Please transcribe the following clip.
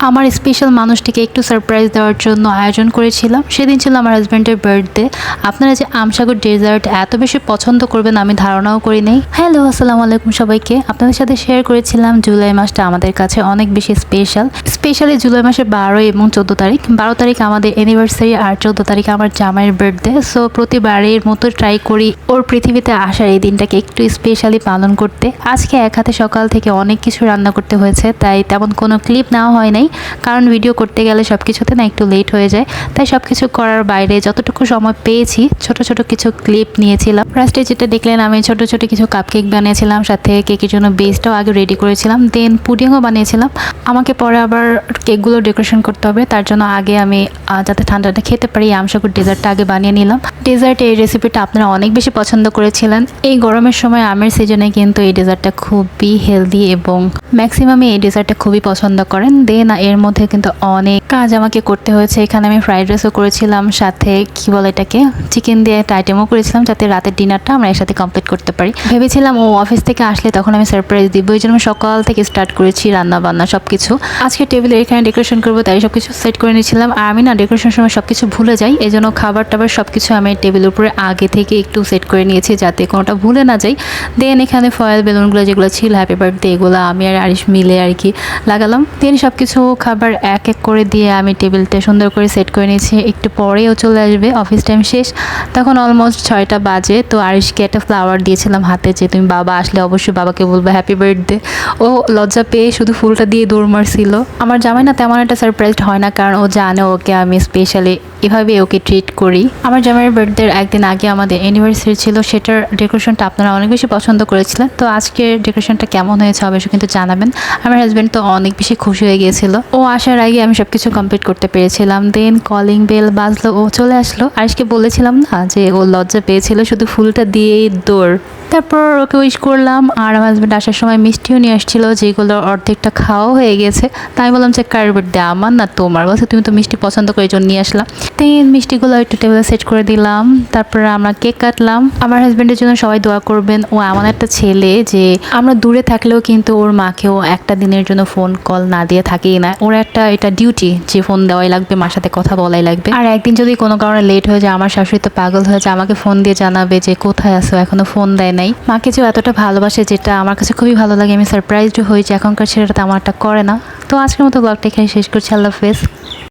আমার স্পেশাল মানুষটিকে একটু সারপ্রাইজ দেওয়ার জন্য আয়োজন করেছিলাম। সেদিন ছিল আমার হাজব্যান্ডের বার্থডে। আপনারা যে আমসাগর ডেজার্ট এত বেশি পছন্দ করবেন আমি ধারণাও করি নাই। হ্যালো, আসসালামু আলাইকুম সবাইকে। আপনাদের সাথে শেয়ার করেছিলাম জুলাই মাসটা আমাদের কাছে অনেক বেশি স্পেশালি জুলাই মাসের 12 এবং 14 তারিখ। 12 তারিখ আমাদের অ্যানিভার্সারি আর 14 তারিখ আমার জামাইয়ের বার্থডে। সো প্রতিবারের মতো ট্রাই করি ওর পৃথিবীতে আসার এই দিনটাকে একটু স্পেশালি পালন করতে। আজকে এক হাতে সকাল থেকে অনেক কিছু রান্না করতে হয়েছে, তাই তেমন কোনো ক্লিপ নেওয়া হয় নাই, কারণ ভিডিও করতে গেলে সব কিছুতে না একটু লেট হয়ে যায়। তাই সব কিছু করার বাইরে যতটুকু সময় পেয়েছি ছোট ছোট কিছু ক্লিপ নিয়েছিলাম। ফার্স্টে যেটা দেখলেন আমি ছোট ছোট কিছু কাপকেক বানিয়েছিলাম, সাথে কেকের জন্য বেসটাও আগে রেডি করেছিলাম, দেন পুডিংও বানিয়েছিলাম। আমাকে পরে আবার কেকগুলো ডেকোরেশন করতে হবে, তার জন্য আগে আমি যাতে ঠান্ডাটা খেতে পারি আমসাগর ডেজার্টটা আগে বানিয়ে নিলাম। ডেজার্ট এই রেসিপিটা আপনারা অনেক বেশি পছন্দ করেছিলেন। এই গরমের সময় আমের সিজনে কিন্তু এই ডেজার্টটা খুবই হেলদি এবং ম্যাক্সিমামই এই ডেজার্টটা খুবই পছন্দ করেন। দেন এর মধ্যে কিন্তু অনেক কাজ আমাকে করতে হয়েছে। এখানে আমি ফ্রাইড রাইসও করেছিলাম, সাথে কি বলে এটাকে চিকেন দিয়ে একটা আইটেমও করেছিলাম, যাতে রাতের ডিনারটা আমরা একসাথে কমপ্লিট করতে পারি। ভেবেছিলাম ও অফিস থেকে আসলে তখন আমি সারপ্রাইজ দিব, এই জন্য আমি সকাল থেকে স্টার্ট করেছি রান্না বান্না সবকিছু। আজকে টেবিলে এখানে ডেকোরেশন করবো, তাই সবকিছু সেট করে নিয়েছিলাম। আর আমি না ডেকোরেশনের সময় সবকিছু ভুলে যাই, এই জন্য খাবার টাবার সবকিছু আমি টেবিলের উপরে আগে থেকে একটু সেট করে নিয়েছি যাতে কোনোটা ভুলে না যাই। দেন এখানে ফয়েল বেলুনগুলো যেগুলো ছিল হ্যাপি বার্থডে, এগুলো আমি আর আরিশ মিলে আর কি লাগালাম। দেন সব কিছু খাবার এক এক করে দিয়ে আমি টেবিলটা সুন্দর করে সেট করে নিয়েছি। একটু পরেও চলে আসবে, অফিস টাইম শেষ, তখন অলমোস্ট 6টা বাজে। তো আরিশকে একটা ফ্লাওয়ার দিয়েছিলাম হাতে, যে তুমি বাবা আসলে অবশ্যই বাবাকে বলবে হ্যাপি বার্থডে। ও লজ্জা পেয়ে শুধু ফুলটা দিয়ে দৌড় মারছিল। আমার জামাই না তেমন একটা সারপ্রাইজড হয় না, কারণ ও জানে ওকে আমি স্পেশালি এভাবে ওকে ট্রিট করি। আমার জামাইয়ের বার্থডের একদিন আগে আমাদের অ্যানিভার্সারি ছিল, সেটার ডেকোরেশনটা আপনারা অনেক বেশি পছন্দ করেছিলেন। তো আজকের ডেকোরেশনটা কেমন হয়েছে অবশ্যই কিন্তু জানাবেন। আমার হাজব্যান্ড তো অনেক বেশি খুশি হয়ে গিয়েছিল, ও আসার আগে আমি সবকিছু কমপ্লিট করতে পেরেছিলাম। দেন কলিং বেল বাজলো, ও চলে আসলো। আরিশকে বলেছিলাম না যে ও লজ্জা পেয়েছিল, শুধু ফুলটা দিয়েই দৌড়। তারপর ওকে উইশ করলাম, আর আমার হাজব্যান্ড আসার সময় মিষ্টিও নিয়ে আসছিল, যেগুলো অর্ধেকটা খাওয়া হয়ে গেছে। তাই বললাম যে কার বার্থডে, আমার না তোমার, বলছে তুমি তো মিষ্টি পছন্দ করে জন্য নিয়ে আসলাম। দেন মিষ্টিগুলো একটু টেবিলে সেট করে দিলাম, তারপর আমরা কেক কাটলাম। আমার হাজব্যান্ডের জন্য সবাই দোয়া করবেন, ও এমন একটা ছেলে যে আমরা দূরে থাকলেও কিন্তু ওর মাকেও একটা দিনের জন্য ফোন কল না দিয়ে থাকেই না। ওর একটা এটা ডিউটি যে ফোন দেওয়াই লাগবে, মার সাথে কথা বলাই লাগবে। আর একদিন যদি কোনো কারণে লেট হয়ে যায়, আমার শাশুড়ি তো পাগল হয়ে যায়, আমাকে ফোন দিয়ে জানাবে যে কোথায় আছো, এখনো ফোন দেয় নাই। মাকে যে এতটা ভালোবাসে, যেটা আমার কাছে খুবই ভালো লাগে। আমি সারপ্রাইজড হই যে এখনকার ছেলেটা তেমন একটা করে না। তো আজকের মতো ব্লগটা এখানে শেষ করছি। আল্লাহ হাফেজ।